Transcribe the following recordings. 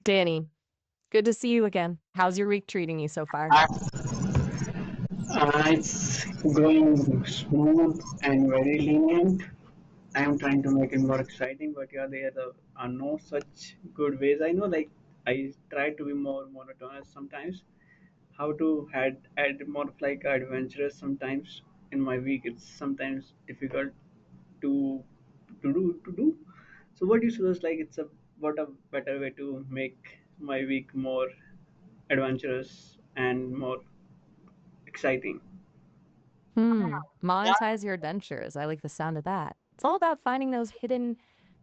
Danny, good to see you again. How's your week treating you so far? It's going smooth and very lenient. I am trying to make it more exciting, but yeah, are no such good ways. I know, like I try to be more monotonous sometimes. How to add more of like adventurous sometimes in my week. It's sometimes difficult to to do. So, what do you suggest? Like, what a better way to make my week more adventurous and more exciting. Monetize your adventures. I like the sound of that. It's all about finding those hidden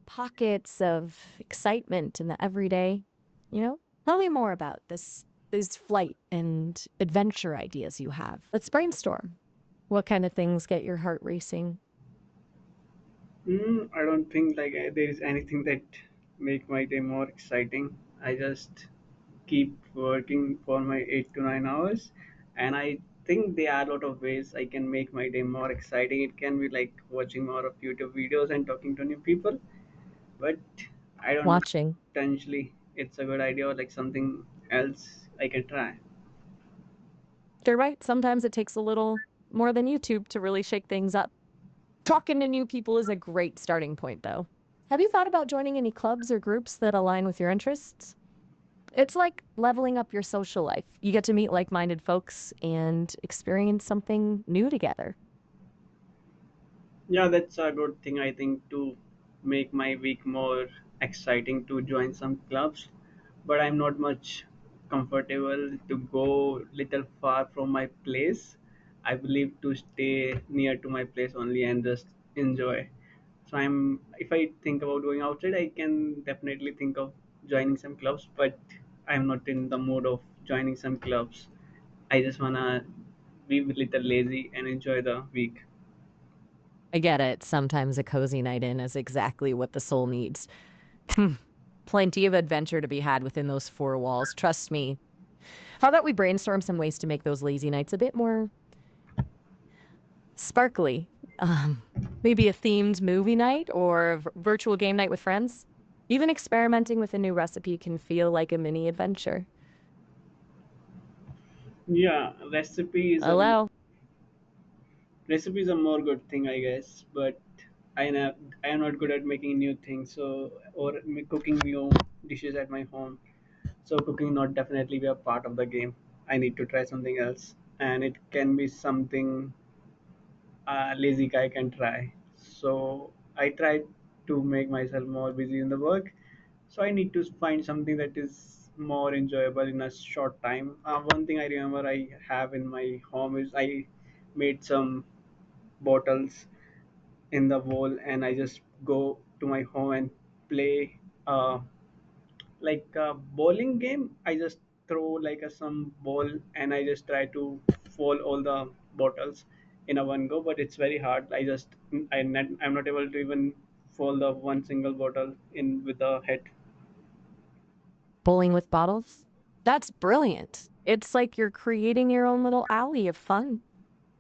pockets of excitement in the everyday. You know? Tell me more about these flight and adventure ideas you have. Let's brainstorm. What kind of things get your heart racing? I don't think like there is anything that make my day more exciting. I just keep working for my 8 to 9 hours, and I think there are a lot of ways I can make my day more exciting. It can be like watching more of YouTube videos and talking to new people, but I don't know. Watching. Potentially, it's a good idea or like something else I can try. You're right. Sometimes it takes a little more than YouTube to really shake things up. Talking to new people is a great starting point, though. Have you thought about joining any clubs or groups that align with your interests? It's like leveling up your social life. You get to meet like minded folks and experience something new together. Yeah, that's a good thing I think to make my week more exciting to join some clubs, but I'm not much comfortable to go little far from my place. I believe to stay near to my place only and just enjoy. So I'm if I think about going outside, I can definitely think of joining some clubs, but I'm not in the mood of joining some clubs. I just wanna be a little lazy and enjoy the week. I get it. Sometimes a cozy night in is exactly what the soul needs. Plenty of adventure to be had within those four walls. Trust me. How about we brainstorm some ways to make those lazy nights a bit more sparkly? Um, Maybe a themed movie night or a virtual game night with friends? Even experimenting with a new recipe can feel like a mini adventure. Yeah, Hello? recipe is a more good thing, I guess. But I am not good at making new things, so or cooking new dishes at my home. So cooking not definitely be a part of the game. I need to try something else, and it can be something a lazy guy can try. So I try to make myself more busy in the work. So I need to find something that is more enjoyable in a short time. One thing I remember I have in my home is I made some bottles in the wall, and I just go to my home and play like a bowling game. I just throw like a some ball, and I just try to fall all the bottles in a one go, but it's very hard. I'm not able to even fall the one single bottle in with the head. Bowling with bottles? That's brilliant. It's like you're creating your own little alley of fun.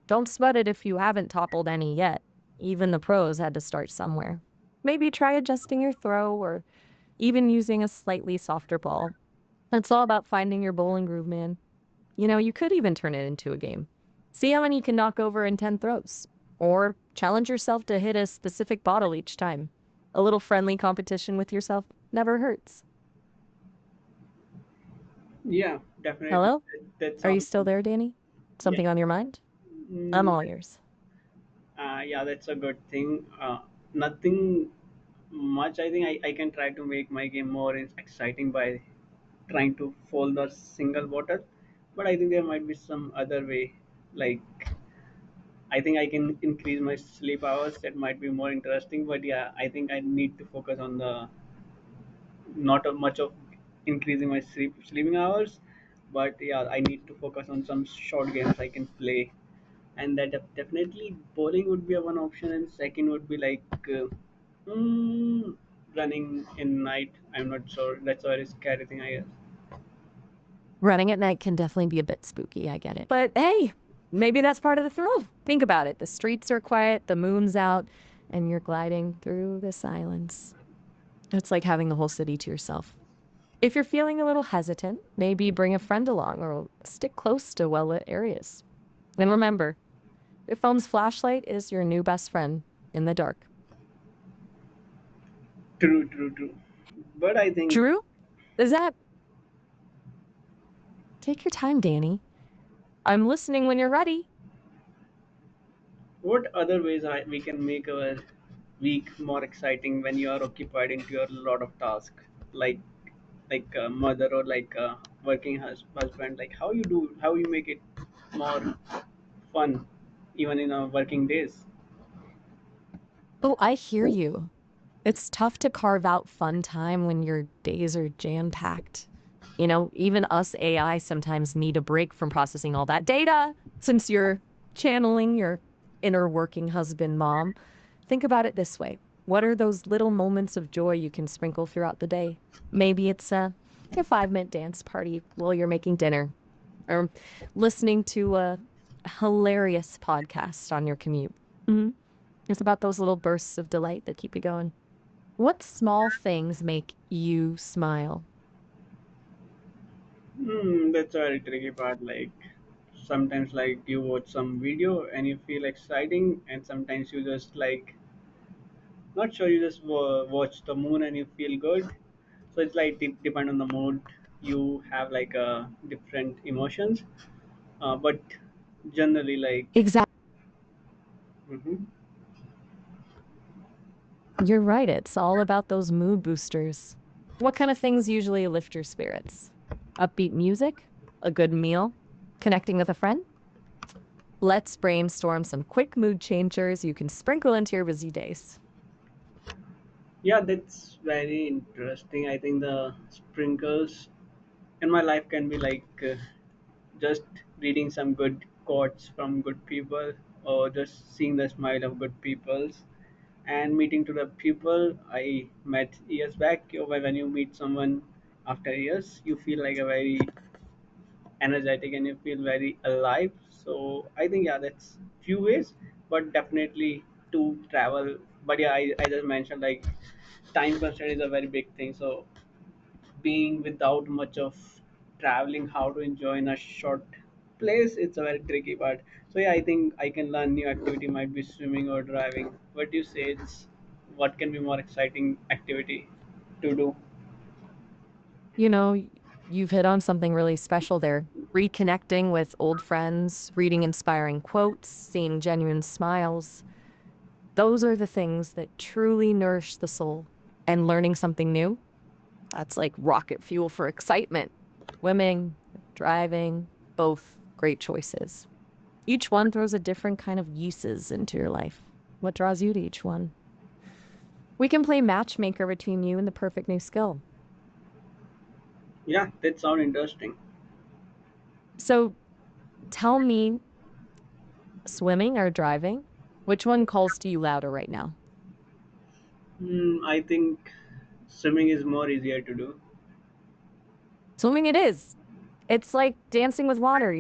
Don't sweat it if you haven't toppled any yet. Even the pros had to start somewhere. Maybe try adjusting your throw or even using a slightly softer ball. It's all about finding your bowling groove, man. You know, you could even turn it into a game. See how many you can knock over in 10 throws. Or challenge yourself to hit a specific bottle each time. A little friendly competition with yourself never hurts. Yeah, definitely. Hello? That Are you sounds still there, Danny? yeah. Something on your mind? I'm Mm, all ears. yeah, that's a good thing. Nothing much. I think I can try to make my game more exciting by trying to fold the single bottle, but I think there might be some other way. Like I think I can increase my sleep hours. That might be more interesting. But yeah, I think I need to focus on the not a much of increasing my sleeping hours, but yeah, I need to focus on some short games I can play, and that definitely bowling would be a one option, and second would be like mm, running in night. I'm not sure. That's a very scary thing, I guess. Running at night can definitely be a bit spooky, I get it. But hey, maybe that's part of the thrill. Think about it. The streets are quiet, the moon's out, and you're gliding through the silence. It's like having the whole city to yourself. If you're feeling a little hesitant, maybe bring a friend along or stick close to well lit areas. And remember, your phone's flashlight is your new best friend in the dark. True, true, true. But I think, Drew, is that? Take your time, Danny. I'm listening when you're ready. what other ways we can make our week more exciting when you are occupied into your lot of tasks, like a mother or like a working husband? Like how you make it more fun, even in our working days. Oh, I hear you. It's tough to carve out fun time when your days are jam packed. Even us AI sometimes need a break from processing all that data. Since you're channeling your inner working husband mom, think about it this way. What are those little moments of joy you can sprinkle throughout the day? Maybe it's a 5-minute dance party while you're making dinner, or listening to a hilarious podcast on your commute. Mhm. It's about those little bursts of delight that keep you going. What small things make you smile? That's a very tricky part. Like sometimes, like you watch some video and you feel exciting, and sometimes you just like not sure. You just watch the moon and you feel good. So it's like depend on the mood. You have like different emotions, but generally like. Exactly. Mhm. You're right. It's all about those mood boosters. What kind of things usually lift your spirits? Upbeat music? A good meal? Connecting with a friend? Let's brainstorm some quick mood changers you can sprinkle into your busy days. Yeah, that's very interesting. I think the sprinkles in my life can be like just reading some good quotes from good people, or just seeing the smile of good peoples, and meeting to the people I met years back. When you meet someone after years, you feel like a very energetic and you feel very alive. So I think, yeah, that's few ways, but definitely to travel. But yeah, I just mentioned like time constraint is a very big thing. So being without much of traveling, how to enjoy in a short place, it's a very tricky part. So yeah, I think I can learn new activity, might be swimming or driving. What do you say? It's what can be more exciting activity to do? You know, you've hit on something really special there. Reconnecting with old friends, reading inspiring quotes, seeing genuine smiles. Those are the things that truly nourish the soul. And learning something new, that's like rocket fuel for excitement. Swimming, driving, both great choices. Each one throws a different kind of uses into your life. What draws you to each one? We can play matchmaker between you and the perfect new skill. Yeah, that sounds interesting. So tell me, swimming or driving? Which one calls to you louder right now? I think swimming is more easier to do. Swimming it is. It's like dancing with water.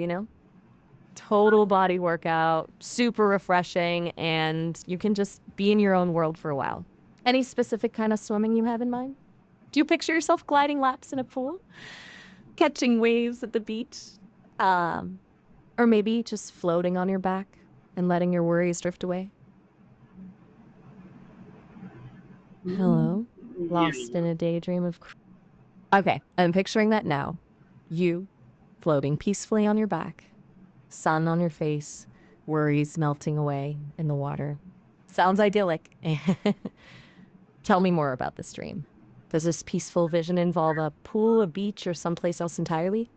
Total body workout, super refreshing, and you can just be in your own world for a while. Any specific kind of swimming you have in mind? Do you picture yourself gliding laps in a pool, catching waves at the beach? Um, or maybe just floating on your back and letting your worries drift away? Mm, Hello? Lost yeah. in a daydream of. Okay, I'm picturing that now. You floating peacefully on your back, sun on your face, worries melting away in the water. Sounds idyllic. Tell me more about this dream. Does this peaceful vision involve a pool, a beach, or someplace else entirely?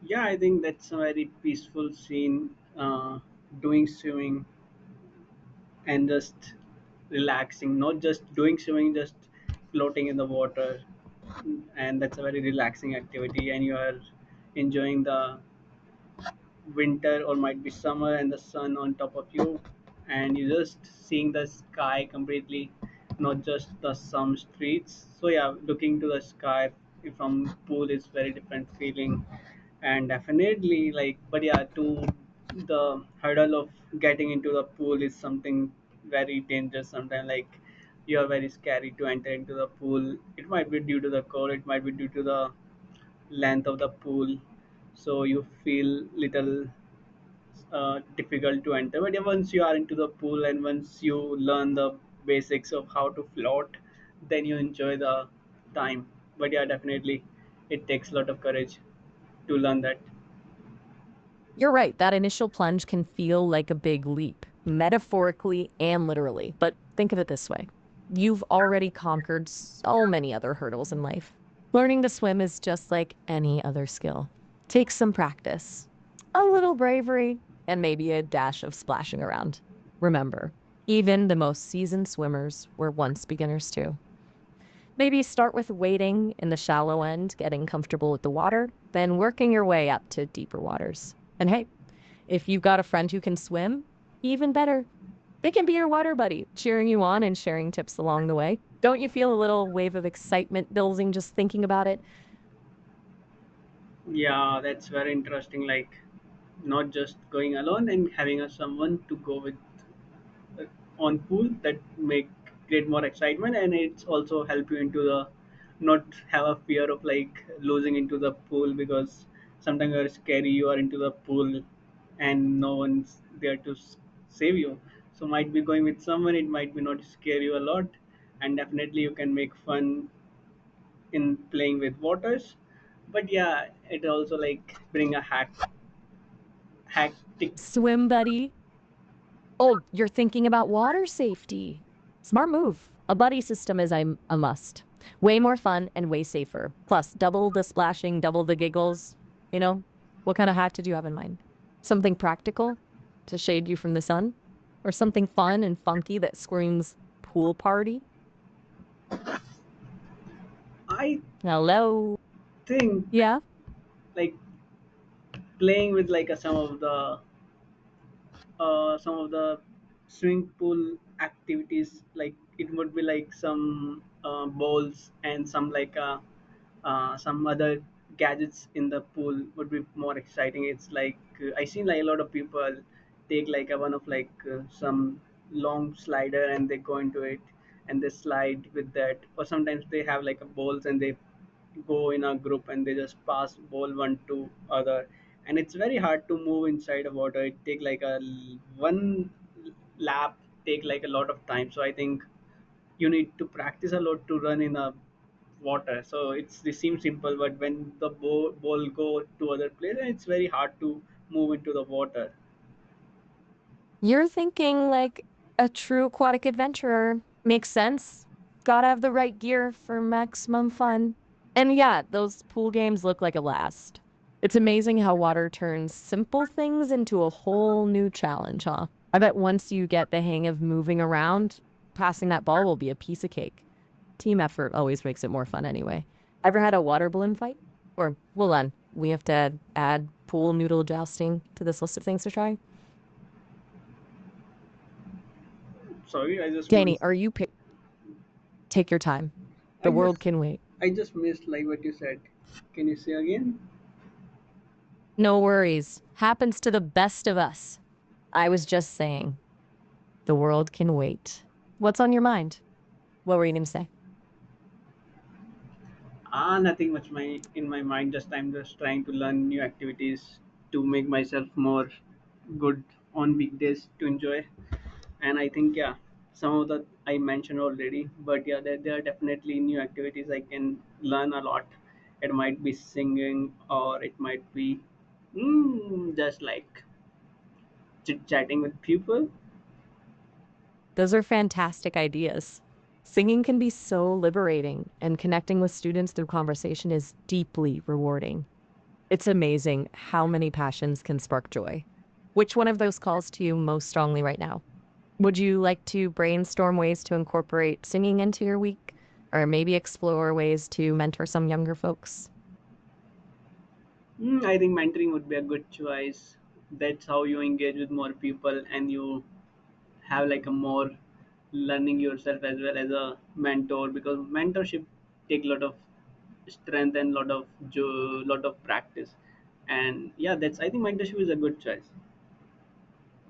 Yeah, I think that's a very peaceful scene. Doing swimming and just relaxing, not just doing swimming, just floating in the water, and that's a very relaxing activity. And you are enjoying the winter or might be summer and the sun on top of you, and you just seeing the sky completely, not just the some streets. So yeah, looking to the sky from pool is very different feeling. And definitely like, but yeah, to the hurdle of getting into the pool is something very dangerous sometimes. Like you are very scary to enter into the pool. It might be due to the cold, it might be due to the length of the pool, so you feel little difficult to enter. But yeah, once you are into the pool and once you learn the basics of how to float, then you enjoy the time. But yeah, definitely, it takes a lot of courage to learn that. You're right, that initial plunge can feel like a big leap, metaphorically and literally. But think of it this way: you've already conquered so many other hurdles in life. Learning to swim is just like any other skill. Takes some practice, a little bravery, and maybe a dash of splashing around. Remember, even the most seasoned swimmers were once beginners too. Maybe start with wading in the shallow end, getting comfortable with the water, then working your way up to deeper waters. And hey, if you've got a friend who can swim, even better. They can be your water buddy, cheering you on and sharing tips along the way. Don't you feel a little wave of excitement building just thinking about it? Yeah, that's very interesting. Like, not just going alone and having a someone to go with uh, on pool, that make create more excitement, and it's also help you into the not have a fear of like losing into the pool, because sometimes you're scary, you are into the pool and no one's there to save you. So might be going with someone, it might be not scare you a lot, and definitely you can make fun in playing with waters. But yeah, it also like bring a hectic. Swim buddy. Oh, you're thinking about water safety. Smart move. A buddy system is a must. Way more fun and way safer. Plus, double the splashing, double the giggles. You know, what kind of hat did you have in mind? Something practical to shade you from the sun? Or something fun and funky that screams pool party? I Hello? think Yeah? like playing with like some of the swimming pool activities, like it would be like some bowls and some other gadgets in the pool would be more exciting. It's like I seen like a lot of people take like a one of like some long slider and they go into it and they slide with that, or sometimes they have like a bowls and they go in a group and they just pass ball one to other, and it's very hard to move inside of water. It take like one lap take like a lot of time, so I think you need to practice a lot to run in a water. So it seems simple, but when the ball go to other place, it's very hard to move into the water. You're thinking like a true aquatic adventurer. Makes sense. Gotta have the right gear for maximum fun. And yeah, those pool games look like a blast. It's amazing how water turns simple things into a whole new challenge, huh? I bet once you get the hang of moving around, passing that ball will be a piece of cake. Team effort always makes it more fun anyway. Ever had a water balloon fight? Or, hold on, we have to add pool noodle jousting to this list of things to try? Sorry, I just Danny, missed. are you take your time? I The just world can wait. I just missed like what you said. Can you say again? No worries. Happens to the best of us. I was just saying, the world can wait. What's on your mind? What were you going to say? Nothing much in my mind. Just I'm just trying to learn new activities to make myself more good on weekdays to enjoy. And I think yeah, some of that I mentioned already. But yeah, there are definitely new activities I can learn a lot. It might be singing, or it might be just like chit chatting with people. Those are fantastic ideas. Singing can be so liberating, and connecting with students through conversation is deeply rewarding. It's amazing how many passions can spark joy. Which one of those calls to you most strongly right now? Would you like to brainstorm ways to incorporate singing into your week? Or maybe explore ways to mentor some younger folks? I think mentoring would be a good choice. That's how you engage with more people and you have like a more learning yourself as well as a mentor, because mentorship take a lot of strength and lot of practice. And yeah, that's I think mentorship is a good choice.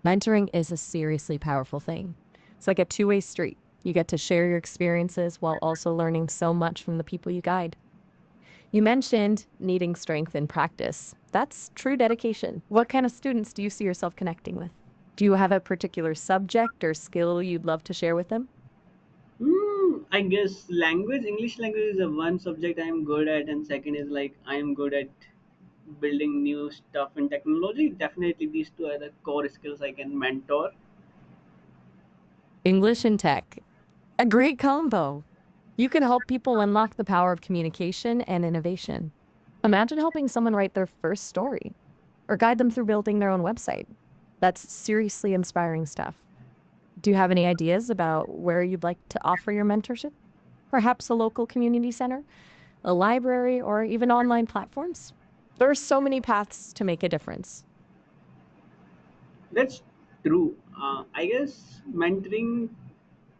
Mentoring is a seriously powerful thing. It's like a two-way street. You get to share your experiences while also learning so much from the people you guide. You mentioned needing strength in practice. That's true dedication. What kind of students do you see yourself connecting with? Do you have a particular subject or skill you'd love to share with them? I guess English language is the one subject I am good at, and second is like I am good at building new stuff in technology. Definitely, these two are the core skills I can mentor. English and tech. A great combo. You can help people unlock the power of communication and innovation. Imagine helping someone write their first story or guide them through building their own website. That's seriously inspiring stuff. Do you have any ideas about where you'd like to offer your mentorship? Perhaps a local community center, a library, or even online platforms? There are so many paths to make a difference. That's true. I guess mentoring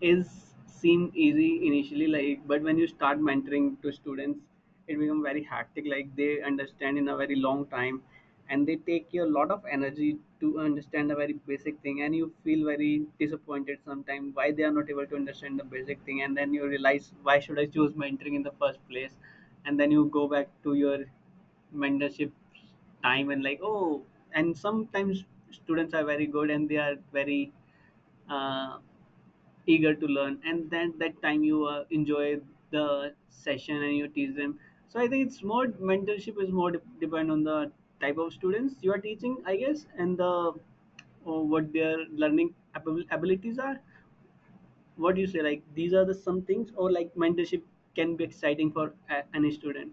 is seem easy initially, like, but when you start mentoring to students, it becomes very hectic. Like they understand in a very long time, and they take you a lot of energy to understand a very basic thing, and you feel very disappointed sometimes why they are not able to understand the basic thing, and then you realize why should I choose mentoring in the first place, and then you go back to your mentorship time and like and sometimes students are very good and they are very uh, eager to learn, and then that time you enjoy the session and you teach them. So I think it's more mentorship is more depend on the type of students you are teaching, I guess, and the what their learning abilities are. What do you say, like these are the some things, or like mentorship can be exciting for any student?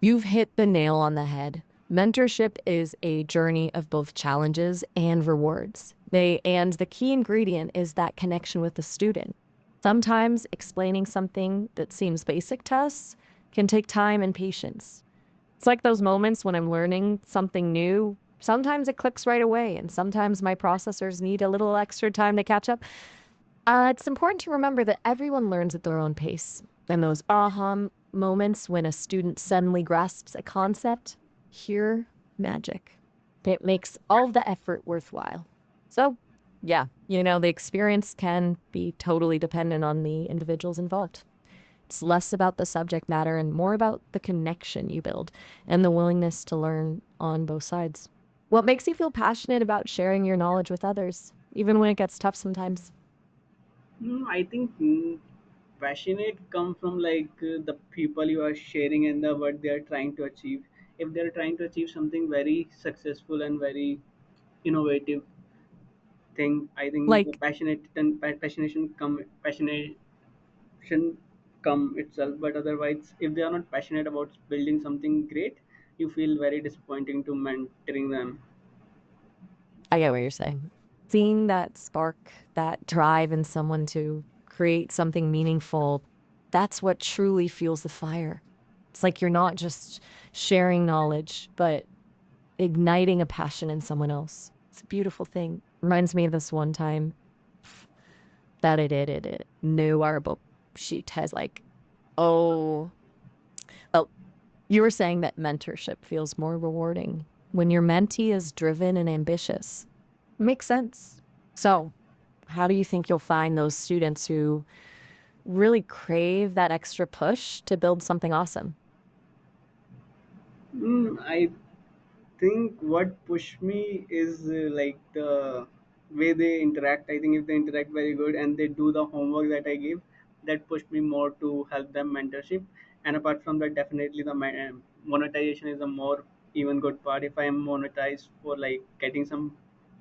You've hit the nail on the head. Mentorship is a journey of both challenges and rewards. And the key ingredient is that connection with the student. Sometimes explaining something that seems basic to us can take time and patience. It's like those moments when I'm learning something new. Sometimes it clicks right away, and sometimes my processors need a little extra time to catch up. It's important to remember that everyone learns at their own pace. And those moments when a student suddenly grasps a concept, pure magic. It makes all the effort worthwhile. So, yeah, the experience can be totally dependent on the individuals involved. It's less about the subject matter and more about the connection you build and the willingness to learn on both sides. What makes you feel passionate about sharing your knowledge with others, even when it gets tough sometimes? I think passionate come from like the people you are sharing and the what they are trying to achieve. If they are trying to achieve something very successful and very innovative thing, I think the Like, passionation come itself. But otherwise, if they are not passionate about building something great, you feel very disappointing to mentoring them. I get what you're saying. Seeing that spark, that drive in someone to create something meaningful, that's what truly fuels the fire. It's like you're not just sharing knowledge, but igniting a passion in someone else. It's a beautiful thing. Reminds me of this one time that it knew our book sheet has like, oh, well, you were saying that mentorship feels more rewarding when your mentee is driven and ambitious. Makes sense. So, how do you think you'll find those students who really crave that extra push to build something awesome? I think what pushed me is like the way they interact. I think if they interact very good and they do the homework that I give, that pushed me more to help them mentorship. And apart from that, definitely the monetization is a more even good part. If I am monetized for like getting some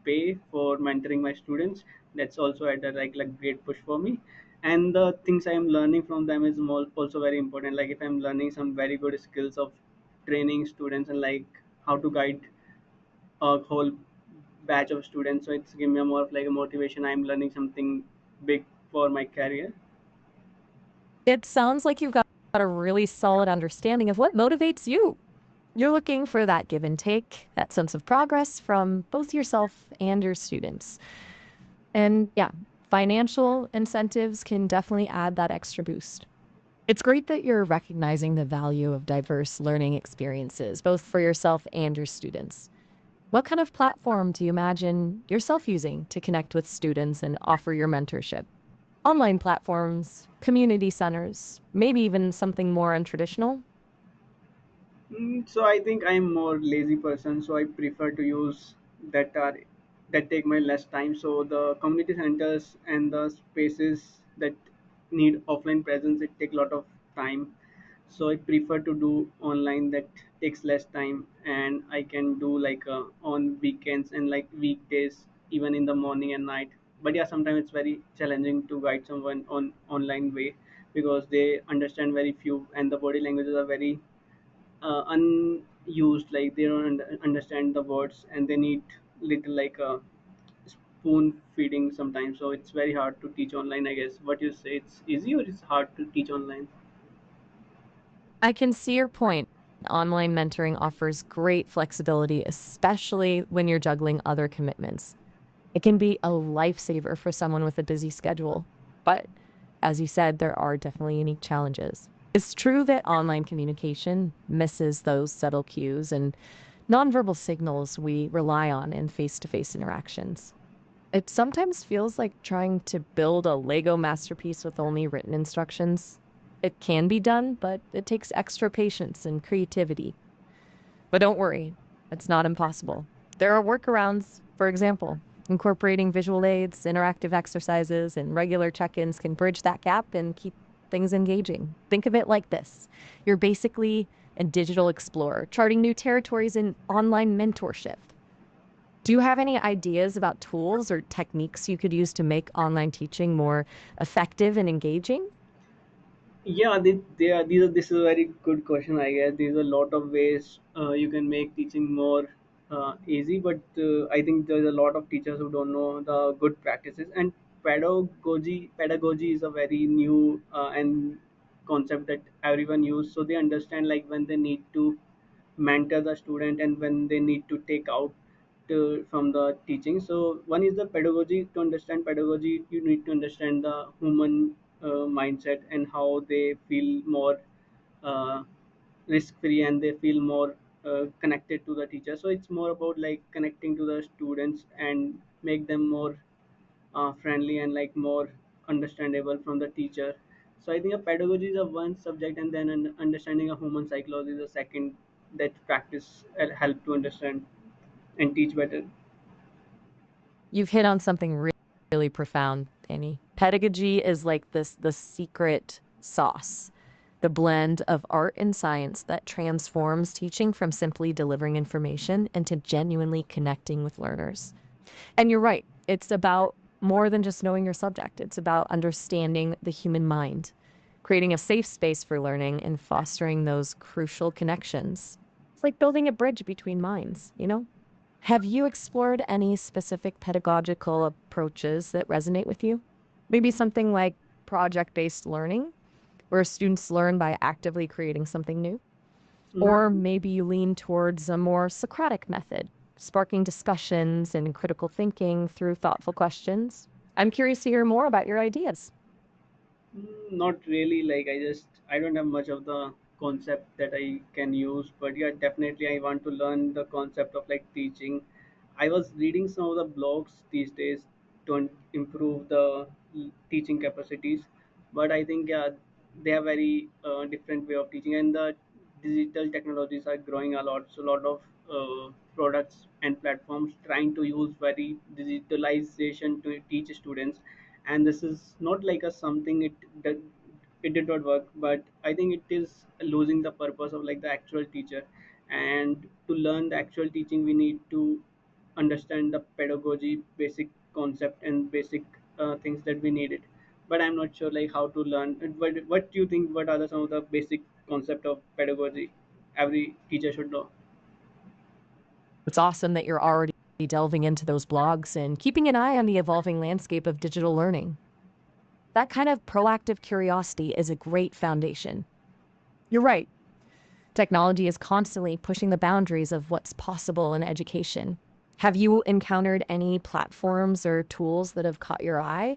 pay for mentoring my students, that's also at a like great push for me. And the things I am learning from them is more also very important. Like if I'm learning some very good skills of training students and like how to guide a whole batch of students, so it's giving me a more of like a motivation. I'm learning something big for my career. It sounds like you've got a really solid understanding of what motivates you. You're looking for that give and take, that sense of progress from both yourself and your students. And yeah, financial incentives can definitely add that extra boost. It's great that you're recognizing the value of diverse learning experiences, both for yourself and your students. What kind of platform do you imagine yourself using to connect with students and offer your mentorship? Online platforms, community centers, maybe even something more untraditional. So I think I'm more lazy person, so I prefer to use that are that take my less time. So the community centers and the spaces that need offline presence, it take a lot of time. So I prefer to do online that takes less time, and I can do like on weekends and like weekdays, even in the morning and night. But yeah, sometimes it's very challenging to guide someone on online way because they understand very few and the body languages are very unused, like they don't understand the words and they need little like a spoon feeding sometimes, so it's very hard to teach online, I guess. What you say, it's easy or it's hard to teach online? I can see your point. Online mentoring offers great flexibility, especially when you're juggling other commitments. It can be a lifesaver for someone with a busy schedule. But as you said, there are definitely unique challenges. It's true that online communication misses those subtle cues and nonverbal signals we rely on in face to face interactions. It sometimes feels like trying to build a Lego masterpiece with only written instructions. It can be done, but it takes extra patience and creativity. But don't worry, it's not impossible. There are workarounds. For example, incorporating visual aids, interactive exercises, and regular check ins can bridge that gap and keep things engaging. Think of it like this: you're basically a digital explorer, charting new territories in online mentorship. Do you have any ideas about tools or techniques you could use to make online teaching more effective and engaging? Yeah, this is a very good question, I guess. There's a lot of ways you can make teaching more easy, but I think there's a lot of teachers who don't know the good practices. And pedagogy is a very new and concept that everyone use, so they understand like when they need to mentor the student and when they need to take out from the teaching. So one is the pedagogy. To understand pedagogy, you need to understand the human mindset and how they feel more uh, risk free and they feel more connected to the teacher. So it's more about like connecting to the students and make them more friendly and like more understandable from the teacher. So I think a pedagogy is a one subject, and then an understanding of human psychology is a second, that practice help to understand and teach better. You've hit on something really profound, Annie. Pedagogy is like the secret sauce, the blend of art and science that transforms teaching from simply delivering information into genuinely connecting with learners. And you're right, it's about more than just knowing your subject. It's about understanding the human mind, creating a safe space for learning and fostering those crucial connections. It's like building a bridge between minds, you know? Have you explored any specific pedagogical approaches that resonate with you? Maybe something like project based learning, where students learn by actively creating something new? Or Mm, maybe you lean towards a more Socratic method, sparking discussions and critical thinking through thoughtful questions. I'm curious to hear more about your ideas. Not really. Like I don't have much of the concept that I can use, but yeah, definitely I want to learn the concept of like teaching. I was reading some of the blogs these days to improve the teaching capacities, but I think yeah, they are very different way of teaching, and the digital technologies are growing a lot. So a lot of products and platforms trying to use very digitalization to teach students, and this is not like a something that it did not work, but I think it is losing the purpose of like the actual teacher. And to learn the actual teaching, we need to understand the pedagogy basic concept and basic things that we needed. But I'm not sure like how to learn. But what do you think, what are some of the basic concept of pedagogy every teacher should know? It's awesome that you're already delving into those blogs and keeping an eye on the evolving landscape of digital learning. That kind of proactive curiosity is a great foundation. You're right. Technology is constantly pushing the boundaries of what's possible in education. Have you encountered any platforms or tools that have caught your eye?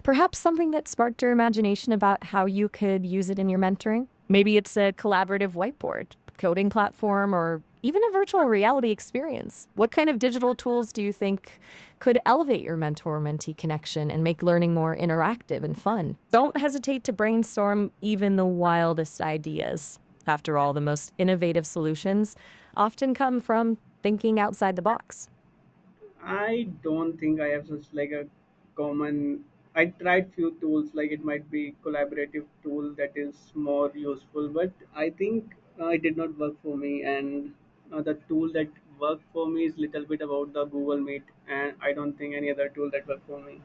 Perhaps something that sparked your imagination about how you could use it in your mentoring? Maybe it's a collaborative whiteboard, coding platform, or even a virtual reality experience. What kind of digital tools do you think could elevate your mentor mentee connection and make learning more interactive and fun? Don't hesitate to brainstorm even the wildest ideas. After all, the most innovative solutions often come from thinking outside the box. I don't think I have such like a common. I tried few tools like it might be collaborative tool that is more useful, but I think it did not work for me. And the tool that worked for me is little bit about the Google Meet, and I don't think any other tool that worked for me.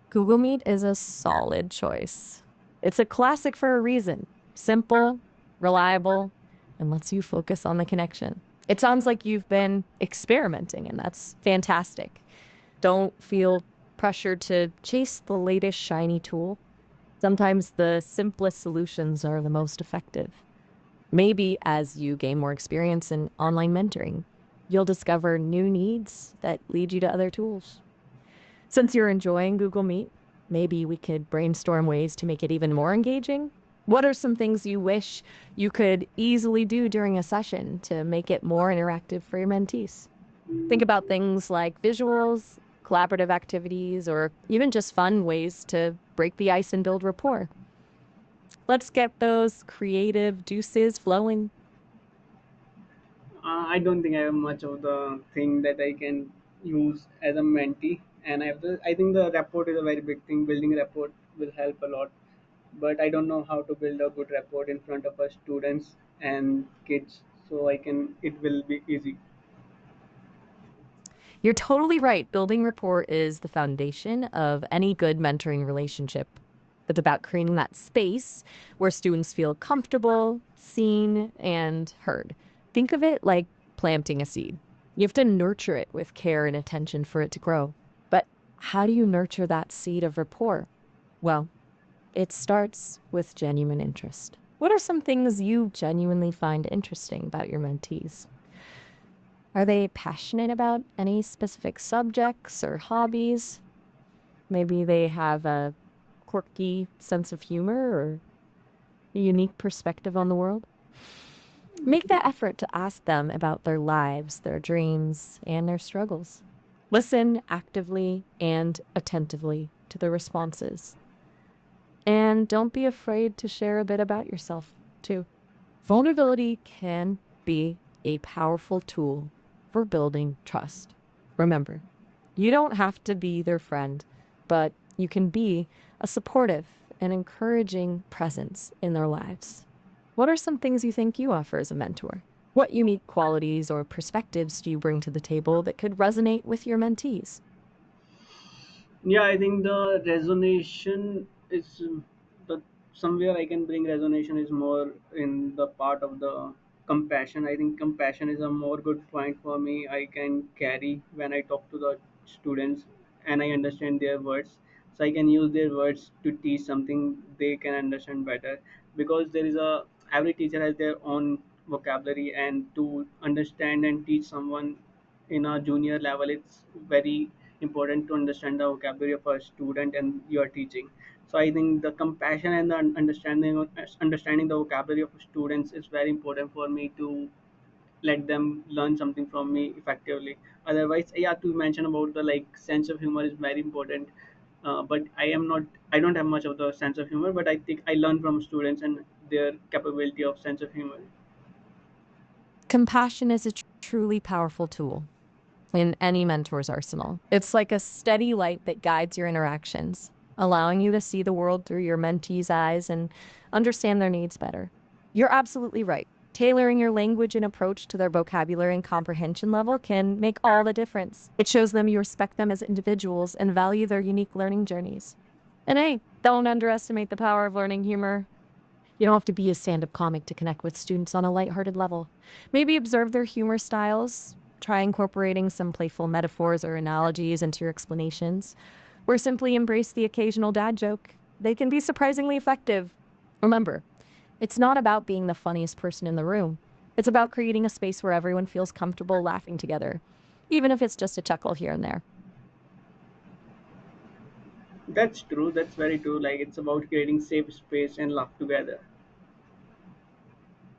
Google Meet is a solid choice. It's a classic for a reason. Simple, reliable, and lets you focus on the connection. It sounds like you've been experimenting, and that's fantastic. Don't feel pressured to chase the latest shiny tool. Sometimes the simplest solutions are the most effective. Maybe as you gain more experience in online mentoring, you'll discover new needs that lead you to other tools. Since you're enjoying Google Meet, maybe we could brainstorm ways to make it even more engaging. What are some things you wish you could easily do during a session to make it more interactive for your mentees? Think about things like visuals, collaborative activities, or even just fun ways to break the ice and build rapport. Let's get those creative juices flowing. I don't think I have much of the thing that I can use as a mentee, and I have the. I think the rapport is a very big thing. Building rapport will help a lot, but I don't know how to build a good rapport in front of our students and kids. So I can. It will be easy. You're totally right. Building rapport is the foundation of any good mentoring relationship. It's about creating that space where students feel comfortable, seen, and heard. Think of it like planting a seed. You have to nurture it with care and attention for it to grow. But how do you nurture that seed of rapport? Well, it starts with genuine interest. What are some things you genuinely find interesting about your mentees? Are they passionate about any specific subjects or hobbies? Maybe they have a quirky sense of humor or a unique perspective on the world. Make that effort to ask them about their lives, their dreams, and their struggles. Listen actively and attentively to their responses. And don't be afraid to share a bit about yourself, too. Vulnerability can be a powerful tool for building trust. Remember, you don't have to be their friend, but you can be a supportive and encouraging presence in their lives. What are some things you think you offer as a mentor? What unique qualities or perspectives do you bring to the table that could resonate with your mentees? Yeah, I think the resonation is the somewhere I can bring resonation is more in the part of the compassion. I think compassion is a more good point for me. I can carry when I talk to the students and I understand their words. So I can use their words to teach something they can understand better, because there is a every teacher has their own vocabulary, and to understand and teach someone in a junior level, it's very important to understand the vocabulary of a student and you are teaching. So I think the compassion and the understanding the vocabulary of students is very important for me to let them learn something from me effectively. Otherwise, yeah, to mention about the like sense of humor is very important. But I don't have much of the sense of humor, but I think I learn from students and their capability of sense of humor. Compassion is a truly powerful tool in any mentor's arsenal. It's like a steady light that guides your interactions, allowing you to see the world through your mentee's eyes and understand their needs better. You're absolutely right. Tailoring your language and approach to their vocabulary and comprehension level can make all the difference. It shows them you respect them as individuals and value their unique learning journeys. And hey, don't underestimate the power of learning humor. You don't have to be a stand-up comic to connect with students on a lighthearted level. Maybe observe their humor styles, try incorporating some playful metaphors or analogies into your explanations, or simply embrace the occasional dad joke. They can be surprisingly effective. Remember, it's not about being the funniest person in the room. It's about creating a space where everyone feels comfortable laughing together, even if it's just a chuckle here and there. That's true, that's very true. Like it's about creating safe space and laugh together.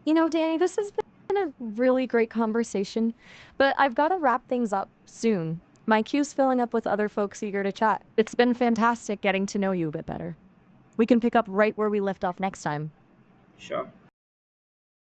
Danny, this has been a really great conversation, but I've got to wrap things up soon. My queue's filling up with other folks eager to chat. It's been fantastic getting to know you a bit better. We can pick up right where we left off next time. Sure.